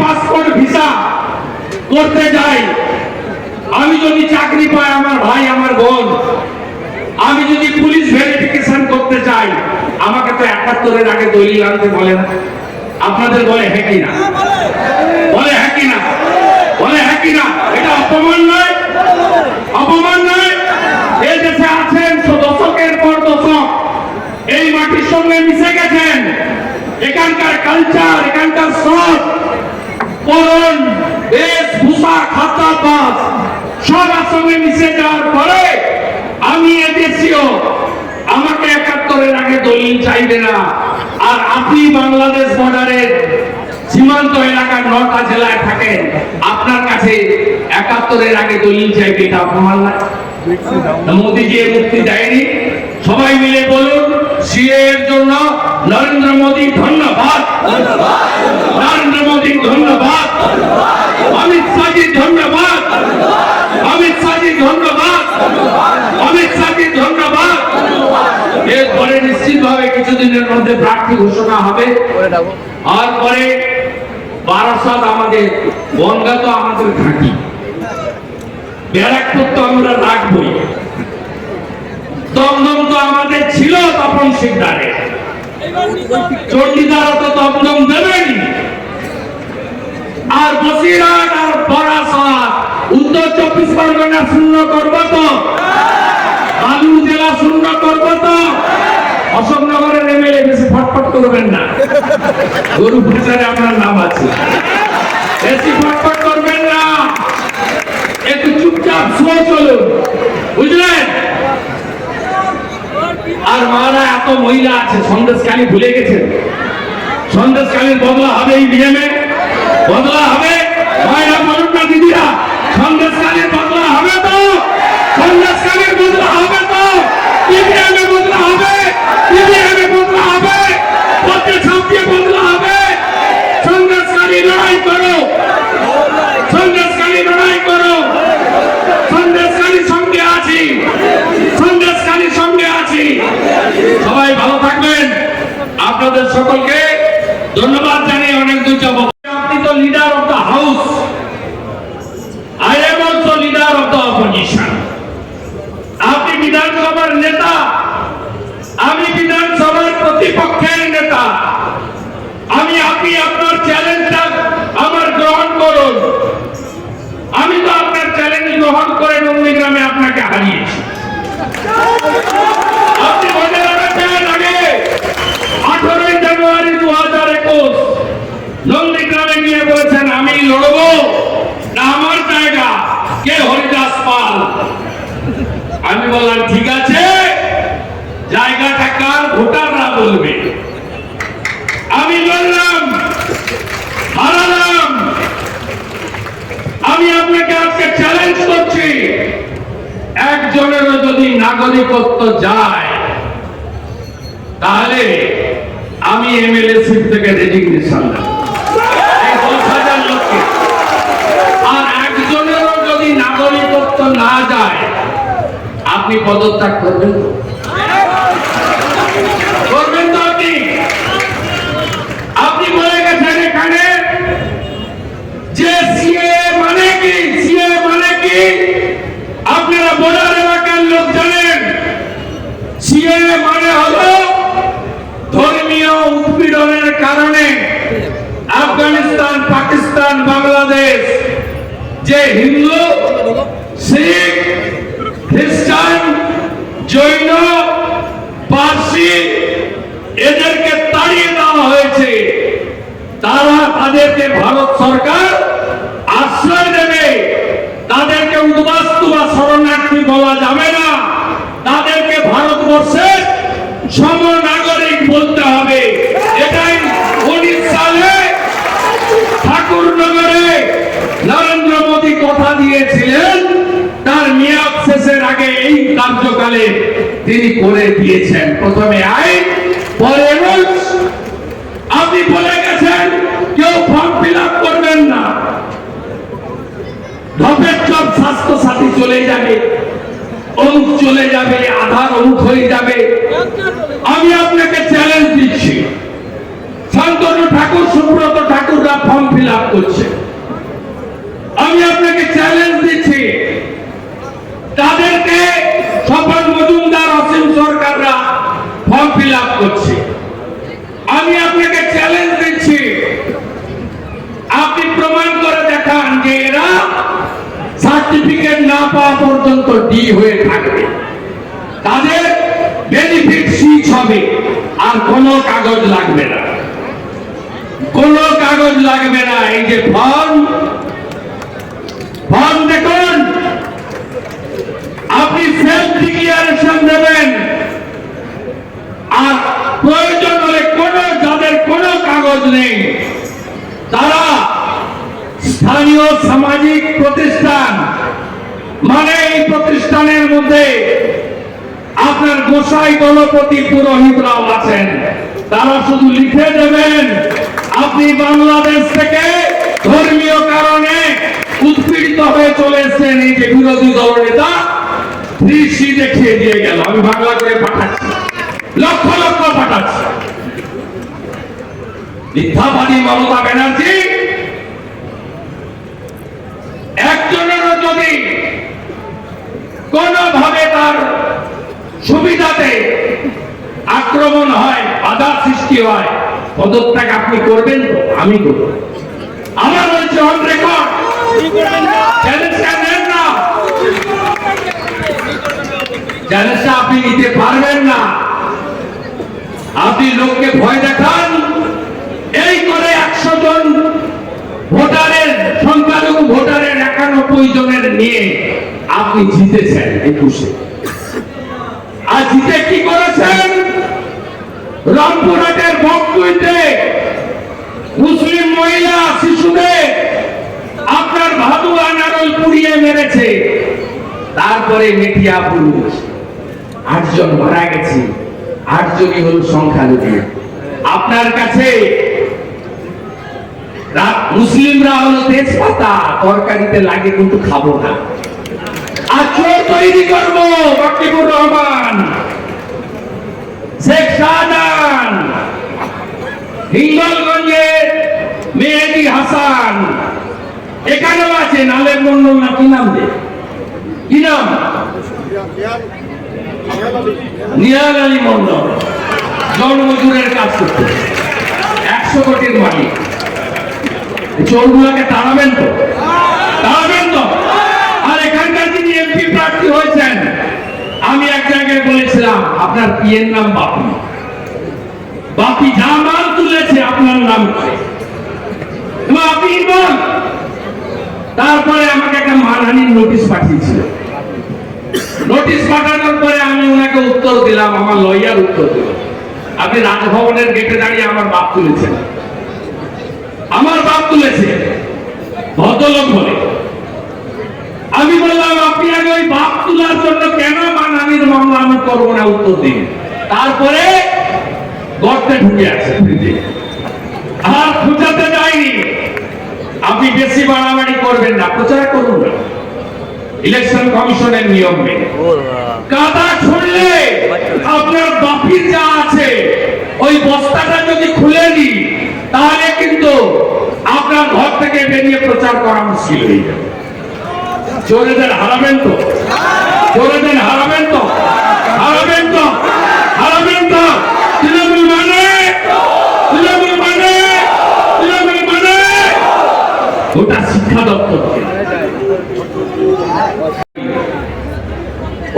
Passport visa করতে যাই, আমি যদি চাকরি পাই আমার ভাই আমার বোন, আমি যদি পুলিশ ভেরিফিকেশন করতে চাই, আমাকে তো 71-এর আগে দলিল আনতে বলে না। আপনাদের বলে হ্যাঁ কি না? বলে হ্যাঁ কি না? বলে হ্যাঁ কি না? এটা অপমান নয়? অপমান নয়? এই দেশে আছেন দশকের পর দশক, এই মাটির সঙ্গে মিশে গেছেন, এখানকার কালচার, এখানকার সব পরন, বেশভূষা, খাদ্যাভ্যাস সব সঙ্গে মিশে যাওয়ার পরে আমি এদেশীয়, আমাকে 71-এর আগে দলিল চাইবে না। আর আপনি বাংলাদেশ বর্ডারের সীমান্ত এলাকার 9টা জেলায় থাকেন, আপনার কাছে 71-এর আগে দলিল চাইবে, এটা অপমান না? মোদীজি মুক্তি দেয়নি? সবাই মিলে বলুন, সিএ এর জন্য নরেন্দ্র মোদী ধন্যবাদ, নরেন্দ্র মোদী ধন্যবাদ, অমিত শাহজি ধন্যবাদ, অমিত শাহজি ধন্যবাদ, অমিত শাহজি ধন্যবাদ। এরপরে নিশ্চিতভাবে কিছুদিনের মধ্যে প্রার্থী ঘোষণা হবে। আর পরে বারাসাত আমাদের, বনগা তো আমাদের ঘাঁটি, ব্যারাকপুর তো আমরা রাখবই, দমদম তো আমাদের ছিল তপন শিকদারে, চণ্ডীদারও তো দমদম দেবেন। আর বসিরহাট আর বারাসাত, উত্তর 24 পরগনা শূন্য করবো তো, বালু জেলা শূন্য করবো তো। অশোকনগরের এমএলএ বেশি ফটফট করবেন না, গরু প্রচারে আপনার নাম আছে, বেশি ফটফট করবেন না, একটু চুপচাপ শুয়ে চলুন, বুঝলেন? আর মারা এত মহিলা আছে, সন্দেশখালী ভুলে গেছেন? সন্দেশখালীর বদলা হবে ইভিএমে, বদলা হবে। ভাইরা বলুন না দিদিরা, সন্দেশখালীর বদলা হবে তো, সন্দেশখালীর বদলা হবে তো, ইভিএমে বদলা হবে, ইভিএমে বদলা হবে, পথে ছাপিয়ে বদলা হবে। সন্দেশখালী লড়াই করো, সন্দেশখালী লড়াই করো, সন্দেশখালীর সঙ্গে আছি, সন্দেশখালীর সঙ্গে আছি। সবাই ভালো থাকবেন, আপনাদের সকলকে ধন্যবাদ জানিয়ে অনেক দূর যাব। আপনি তো leader of the house, I am also leader of the opposition. আপনি বিধানসভার নেতা, আমি বিধানসভার প্রতিপক্ষের নেতা। আপনি আপনার চ্যালেঞ্জটা আমার গ্রহণ করুন। আমি তো আপনার চ্যালেঞ্জ গ্রহণ করে নন্দীগ্রামে আপনাকে হারিয়েছি। আপনি মনে রাখবেন, আগে 18 জানুয়ারি 2021 নন্দীগ্রামে গিয়ে বলেছেন আমি লড়বো না, আমার জায়গা কে? হরিদাস পাল। আমি বললাম ঠিক আছে, জায়গাটা কার ভোটাররা বলবে। আমি লড়লাম, হারালাম। আমি আপনাকে আজকে চ্যালেঞ্জ করছি, একজনেরও যদি নাগরিকত্ব যায় তাহলে আমি এমএলএ সিট থেকে রেজিগনেশন দেব, 10,000 লোককে। আর একজনেরও যদি নাগরিকত্ব না যায়, আপনি পদত্যাগ করবেন তো? করবেন তো? আপনি বলে গেছেন এখানে যে সিএ মানে কি, সিএ মানে কি? আপনারা বর্ডার এলাকার লোক জানেন, সিএ মানে হলো ধর্মীয় উৎপীড়নের কারণে আফগানিস্তান, পাকিস্তান, বাংলাদেশ যে হিন্দু, শিখ, খ্রিস্টান, জৈন, পার্সি এদেরকে তাড়িয়ে দেওয়া হয়েছে। তাদেরকে ভারত সরকার আশ্রয় দেবে, তাদেরকে উদ্বাস্তু বা শরণার্থী বলা যাবে না, তাদেরকে ভারতবর্ষের সমনাগরিক বলতে হবে। এটাই 19 সালে ঠাকুরনগরে নরেন্দ্র মোদী কথা দিয়েছিলেন, তার মেয়াদ শেষের আগে এই কার্যকালে তিনি করে দিয়েছেন। প্রথমে আইন, পরে রুলস। আপনি বলে গেছেন কেউ ফর্ম ফিল আপ করবেন না, ঢপের চপ স্বাস্থ্য সাথী চলে যাবে, অমুক চলে যাবে, আধার অমুক হয়ে যাবে। আমি আপনাকে চ্যালেঞ্জ দিচ্ছি, Shantanu Thakur, Subrata ঠাকুররা form fill up করছে। আমি আপনাকে চ্যালেঞ্জ দিচ্ছি, তাদেরকে স্বপন মজুমদার, অসীম সরকাররা ফর্ম ফিল আপ করছে। আমি আপনাকে চ্যালেঞ্জ দিচ্ছি, আপনি প্রমাণ করে দেখান যে এরা সার্টিফিকেট না পাওয়া পর্যন্ত ডি হয়ে থাকবে, তাদের বেনিফিট সিট হবে, আর কোনো কাগজ লাগবে না, কোনো কাগজ লাগবে না। এই যে ফর্ম দেখুন, আপনি সেলফ ডিক্লারেশন দেবেন, আর প্রয়োজন হলে যাদের কোনো কাগজ নেই তারা স্থানীয় সামাজিক প্রতিষ্ঠান, মানে এই প্রতিষ্ঠানের মধ্যে আপনার গোসাই, দলপতি, পুরোহিতরাও আছেন, তারা শুধু লিখে দেবেন আপনি বাংলাদেশ থেকে ধর্মীয় কারণে উৎপীড়িত হয়ে চলে এসেছেন। এই যে বিরোধী দলনেতা দৃষ্টি দেখিয়ে দিয়ে গেল, আমি বাংলা করে পাঠাচ্ছি, লক্ষ লক্ষ পাঠাচ্ছি। মিথ্যাবাদী মমতা ব্যানার্জি একজনেরও যদি কোনভাবে তার সুবিধাতে আক্রমণ হয়, বাধা সৃষ্টি হয়, পদত্যাগ আপনি করবেন তো? আমি করব। আমার বলছে অন রেকর্ড, চ্যালেঞ্জটা নেন না, চ্যালেঞ্জটা আপনি নিতে পারবেন না। আপনি লোককে ভয় দেখান, এই করে 100 জন ভোটারের, সংখ্যালঘু ভোটারের 91 জনের নিয়ে আপনি জিতেছেন 21-এ। আর জিতে কি করেছেন? রামপুরহাটের বকটুইতে মুসলিম মহিলা শিশুদের আপনার ভাদুয়া নারল পুড়িয়ে মেরেছে। তারপরে মেটিয়া পুলিশ 8 জন মারা গেছে, 8 জনই হল সংখ্যালঘু। আপনার কাছে মুসলিমরা হলো তেজপাতা, তরকারিতে লাগে কিন্তু খাবো না। আর চোর তৈরি করবো, বাকিবুর রহমান, শেখ শাহজাহান, হিঙ্গলগঞ্জের মেহেদি হাসান, এখানেও আছে নালের মন্ডল, না কি নাম দে, কি নাম, নিয়াল আলী মন্ডল, জন্মজুরের কাজ করতে 100 কোটির মালিক। চোরগুলোকে তাড়াবেন তো? তাড়াবেন তো? আর এখানকার যিনি এমপি প্রার্থী হয়েছেন, আমি এক জায়গায় বলেছিলাম আপনার পিএর নাম বাপি, বাপি যা মাল তুলেছে আপনার নাম করে আপনি বল। তারপরে আমাকে একটা মানহানির নোটিশ পাঠিয়েছিল। নোটিশ পাঠানোর পরে আমি ওনাকে উত্তর দিলাম, আমার লয়ার উত্তর দিল, আপনি রাজভবনের গেটে দাঁড়িয়ে আমার বাপ তুলেছেন, আমার বাপ তুলেছে, ভদ্রলোক বলে। আমি বললাম আপনি আগে ওই বাপ তোলার জন্য কেন মানহানির মামলা আমি করবো না, উত্তর দিন। তারপরে গর্তে ঢুকে আছে, আর খুঁজাতে যায়নি। আপনি বেশি বাড়াবাড়ি করবেন না, প্রচার করুন না, ইলেকশন কমিশনের নিয়ম মেনে। কাদা ছুড়লে আপনার বাপির যা আছে ওই বস্তাটা যদি খুলে নি, তাহলে কিন্তু আপনার ঘর থেকে বেরিয়ে প্রচার করা মুশকিল হয়ে যাবে। চোরেদের হারাবেন তো? চোরেদের হারাবেন তো? হারাবেন তো? হারাবেন তো? তৃণমূল মানে, তৃণমূল মানে, তৃণমূল মানে ওটা শিক্ষা দপ্তর,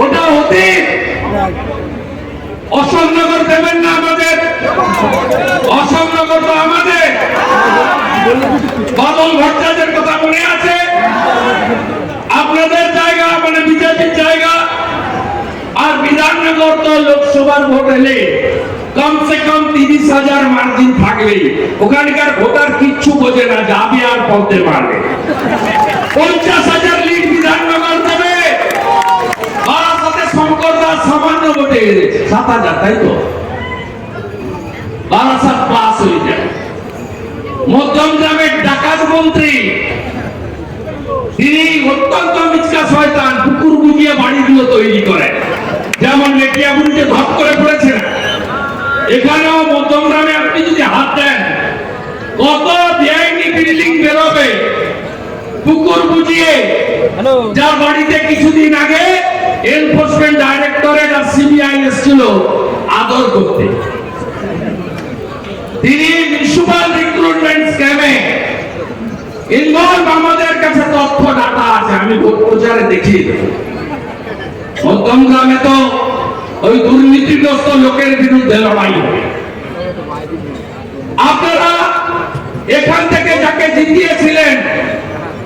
ওটা হতে অশোকনগর দেবেন না আমাদের, অশোকনগর তো আমাদের। বাদল ভট্টাচার্যের কথা মনে আছে? আপনাদের জায়গা মানে বিজেপির জায়গা। আর বিধাননগর তো লোকসভার ভোট এলে কমসে কম 30,000 মার্জিন থাকবে, ওখানকার ভোটার কিচ্ছু বোঝে না, যাবে আর বলতে পারবে। 50,000 লিড বিধাননগর দেবে। বারাসাতে শঙ্কর দাস সামান্য ভোটে হেরেছে, 7,000, তাই তো? বারাসাত পাস হয়ে যায়। মধ্যমগ্রামের ডাকাত মন্ত্রী, তিনি অত্যন্ত মিচকা শয়তান, কুকুর বুঝিয়ে বাড়িগুলো তৈরি করেন, যেমন মেটিয়াবুড়িতে ধপ করে পড়েছেন। এখানেও মধ্যমগ্রামে আপনি যদি হাত দেন, কত বেআইনি বিল্ডিং বেরোবে। পুকুর বুঝিয়ে যার বাড়িতে কিছুদিন আগে এনফোর্সমেন্ট ডাইরেক্টরেট আর সিবিআই এসেছিল আদর করতে, তিনি মিউনিসিপাল রিক্রুটমেন্ট স্ক্যামে ইনভলভ। আমাদের কাছে তথ্য ডাটা আছে, আমি প্রচারে দেখিয়ে দেব। মধ্যম গ্রামে তো ওই দুর্নীতিগ্রস্ত লোকের বিরুদ্ধে লড়াই হবে। আপনারা এখান থেকে যাকে জিতিয়েছিলেন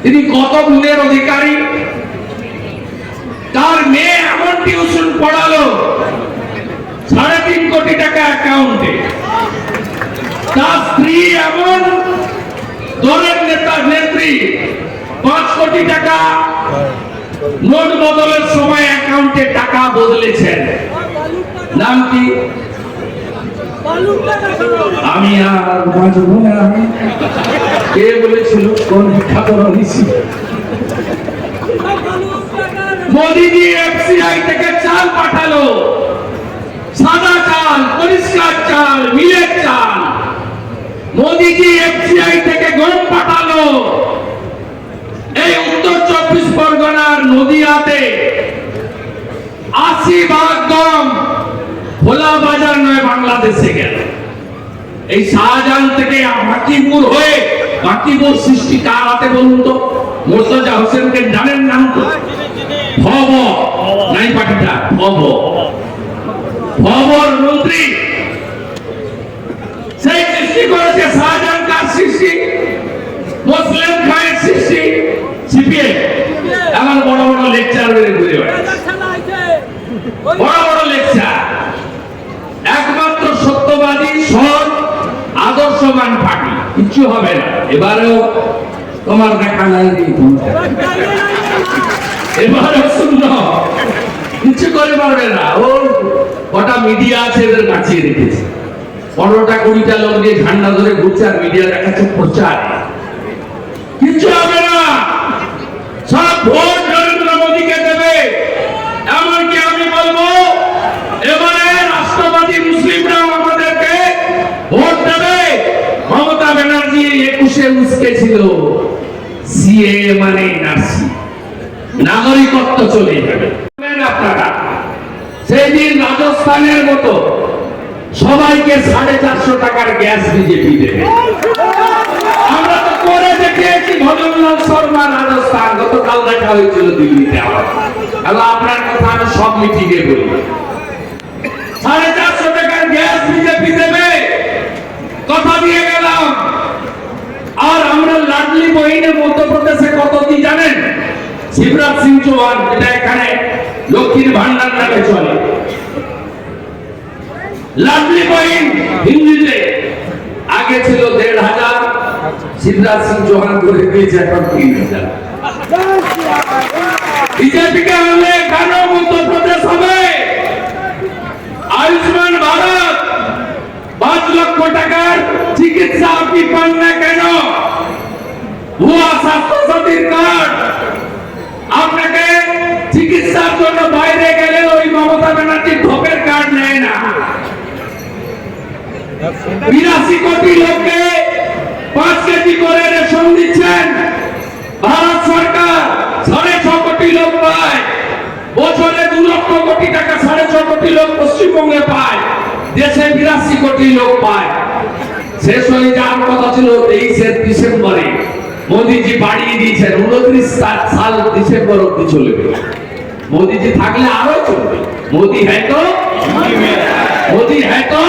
তিনি কত গুণের অধিকারী, তার মেয়ে এমন টিউশন পড়ালো 3.5 কোটি টাকা অ্যাকাউন্টে, তার স্ত্রী এমন দলের নেতা নেত্রী 5 কোটি টাকা নোট বদলের সময় অ্যাকাউন্টে টাকা বদলেছেন। নাম কি? আমি আর বাঁচব না। কে বলেছিল? কোন বিখ্যাত ঋষি? মোদিজি এফসিআই থেকে চাল পাঠালো, সাদা চাল, পরিষ্কার চাল, মিলের চাল। মোদিজি এফসিআই থেকে গম পাঠালো। এই উত্তর 24 পরগনার নদিয়াতে 80 গম ভোলা বাজার নয় বাংলাদেশে গেল। এই শাহজাহান থেকে বাকিপুর হয়ে, বাকিপুর সৃষ্টি কার হাতে বলুন তো? মোর্তজা হোসেনকে জানেন নাম তো? ভব নাই পাখিটা, ভব ভবর মন্ত্রী সেই সৃষ্টি করেছে। শাহজাহান কার সৃষ্টি? মুসলিম খানের সৃষ্টি। সিপিএম এমন বড় বড় লেকচার বেড়ে ঘুরে বেড়াচ্ছে, বড় বড় লেকচার। একমাত্র সত্যবাদী, সৎ, আদর্শবান পার্টি, কিছু হবে না। এবারেও তোমার দেখা নাই, এবারেও শূন্য, কিছু করে পারবে না। ওর কটা মিডিয়া আছে এদের বাঁচিয়ে রেখেছে। 15টা-20টা লোক দিয়ে ঝান্ডা ধরে ঘুরছে আর মিডিয়া দেখাচ্ছে প্রচার। কিছু হবে না। সব ভোট নরেন্দ্র মোদীকে দেবে। এমনকি আমি বলবো এবারে রাষ্ট্রবাদী মুসলিমরাও আমাদেরকে ভোট দেবে। মমতা ব্যানার্জি 21-এ উস্কেছিল সিএ মানে নারসি, নাগরিকত্ব চলে যাবে। আপনারা সেই দিন রাজস্থানের মতো সবাইকে 450 টাকার গ্যাস বিজেপি দেবে। আমরা তো করে দেখিয়েছি। ভজনলাল শর্মা রাজস্থান, গতকাল দেখা হয়েছিল দিল্লিতে। আপনার কথা আমি সব মিটিংয়ে বলি। 450 টাকার গ্যাস বিজেপি দেবে, কথা দিয়ে গেলাম। আর আমরা লাডলি বহিনে মধ্যপ্রদেশে কত কি জানেন? শিবরাজ সিং চৌহান, যেটা এখানে লক্ষ্মীর ভান্ডার নামে চলে। লাডলি বহিন হিন্দিতে আগে ছিল 1,500, শিবরাজ সিং চৌহান করে দিয়েছে এখন 3,000। বিজেপিকে আনলে কেন মধ্যপ্রদেশ হবে? আয়ুষ্মান ভারত 5 লক্ষ টাকার চিকিৎসা আপনি পান না কেন? ভুয়া স্বাস্থ্য সাথীর কার্ড, আপনাকে চিকিৎসার জন্য বাইরে গেলে ওই মমতা ব্যানার্জি ঢোকের কার্ড নেয় না। 82 কোটি লোককে 5 কেজি করে রেশন দিচ্ছেন ভারত সরকার। 6.5 কোটি লোক পায় বছরে 2 লক্ষ কোটি টাকা। 6.5 কোটি লোক পশ্চিমবঙ্গে পায়, দেশে 82 কোটি লোক পায়। শেষ হয়ে যাওয়ার কথা ছিল 23 ডিসেম্বরে, মোদীজি বাড়িয়ে দিয়েছেন 29 সাল ডিসেম্বর অব্দি চলবে। মোদীজি থাকলে আরো চলবে। মোদী হ্যাঁ তো, মোদী হ্যাঁ তো।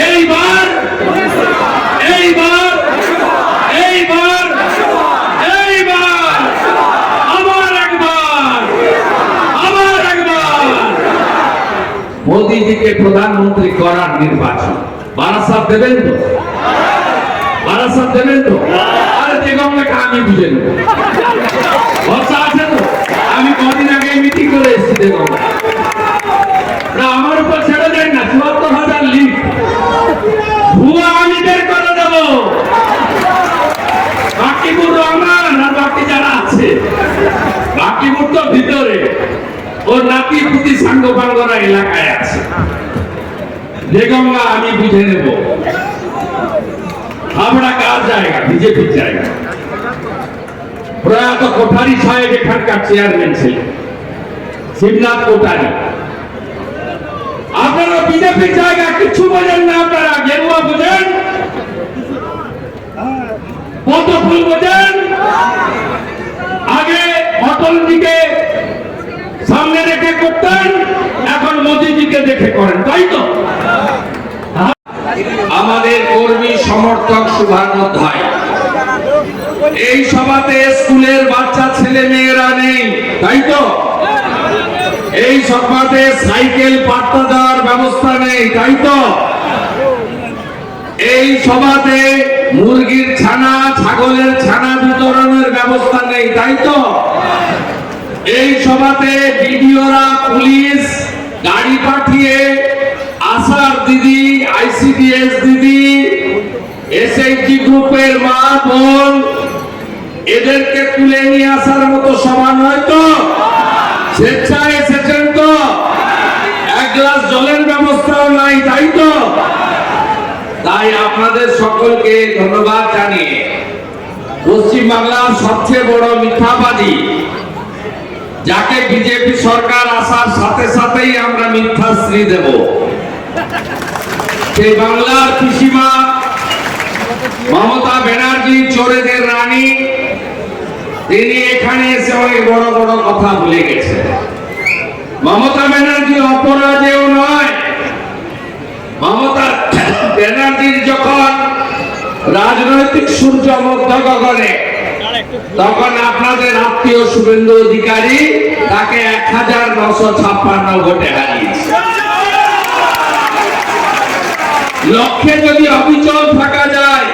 এইবার এইবার এইবার এইবার আবার একবার মোদীজিকে প্রধানমন্ত্রী করার নির্বাচন। বারাসাত দেবেন তো? বারাসাত দেবেন তো? আরে দেগঙ্গাকে আমি বুঝে নেব। ভরসা আছে তো? আমি কদিন আগে মিটিং করে এসেছি দেগঙ্গা। আমার উপর ছেড়ে দেন না। 74,000 লিড ভুয়া আমি বের করে দেব। বাকিপুর রহমান আর বাকি যারা আছে, বাকিপুর তো ভিতরে, ওর নাতি পুতি সাঙ্গ পাঙ্গরা এলাকায় আছে। দেগঙ্গা আমি বুঝে নেব। হাবড়া কার জায়গা? বিজেপির জায়গা। প্রয়াত কোঠারি সাহেব এখানকার চেয়ারম্যান ছিলেন, শিবনাথ কোঠারি। আপনারা বিজেপির জায়গা কিছু বোঝেন না, আপনারা গেরুয়া বোঝেন, পদ্মফুল বোঝেন। আগে অটলজিকে সামনে রেখে করতেন, এখন মোদিজিকে দেখে করেন, তাই তো? আমাদের কর্মী সমর্থক শুভানুধ্যায় এই সভাতে স্কুলের বাচ্চা ছেলে মেয়েরা নেই, তাই তো? এই সভাতে সাইকেল পাত্তা দেওয়ার ব্যবস্থা নেই, তাই তো? এই সভাতে মুরগির ছানা ছাগলের ছানা বিতরণের ব্যবস্থা নেই, তাই তো? এই সভাতে বিডিওরা পুলিশ গাড়ি পাঠিয়ে আশার দিদি, আইসিডিএস দিদি, এসএইচজি গ্রুপের মা বোন এদেরকে তুলে নিয়ে আসার মতো সভা নয় তো? স্বেচ্ছায় এসেছেন তো? এক গ্লাস জলের ব্যবস্থাও নাই, তাই তো? তাই আপনাদের সকলকে ধন্যবাদ জানিয়ে পশ্চিম বাংলার সবচেয়ে বড় মিথ্যাবাদী, যাকে বিজেপি সরকার আসার সাথে সাথেই আমরা মিথ্যাশ্রী দেব, সেই বাংলার পিসিমা মমতা ব্যানার্জি, চোরেদের রানী, তিনি এখানে এসে অনেক বড় বড় কথা বলে গেছেন। মমতা ব্যানার্জি অপরাজেয় নয়। মমতা ব্যানার্জির যখন রাজনৈতিক সূর্য মধ্য গগনে, তখন আপনাদের আত্মীয় শুভেন্দু অধিকারী তাকে 1956 ভোটে হারিয়েছে। লক্ষ্যে যদি অবিচল থাকা যায়,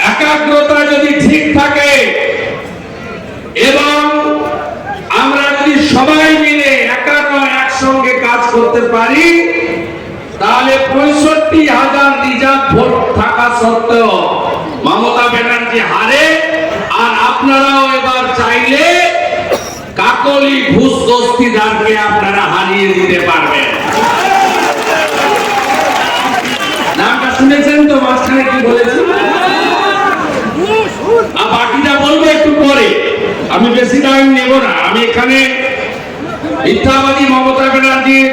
একাগ্রতা যদি ঠিক থাকে এবং আমরা যদি সবাই মিলে একসঙ্গে কাজ করতে পারি, তাহলে 65,000 রিজার্ভ ভোট থাকা সত্ত্বেও মমতা ব্যানার্জি হারে। আর আপনারাও এবার চাইলে কাকলি ঘুষ দস্তিদারকে আপনারা হারিয়ে দিতে পারবেন। নামটা শুনেছেন তো? মাঝখানে কি বলেছি? আর বাকিটা বলবো একটু পরে, আমি বেশি টাইম নেব না। আমি এখানে মিথ্যাবাদী মমতা ব্যানার্জির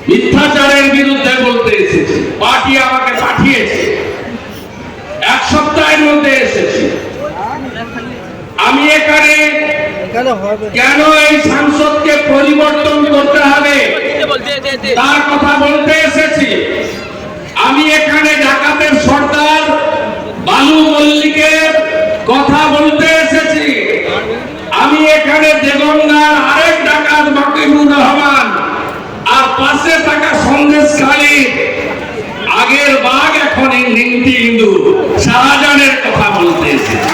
মিথ্যাচারের বিরুদ্ধে বলতে এসেছি। পার্টি আমাকে পাঠিয়েছে, এক সপ্তাহের মধ্যে এসেছি। আমি এখানে কেন এই সংসদকে পরিবর্তন করতে হবে তার কথা বলতে এসেছি। আমি এখানে ডাকাতের সর্দার বালু মল্লিকের কথা বলতে এসেছি। আমি এখানে দেগঙ্গার আরেক ডাকাত মাকিবুর রহমান আর পাশে থাকা সন্দেশখালী আগের বাঘ এখন নিমতি হিন্দু শাহজাহানের কথা বলতে এসেছি।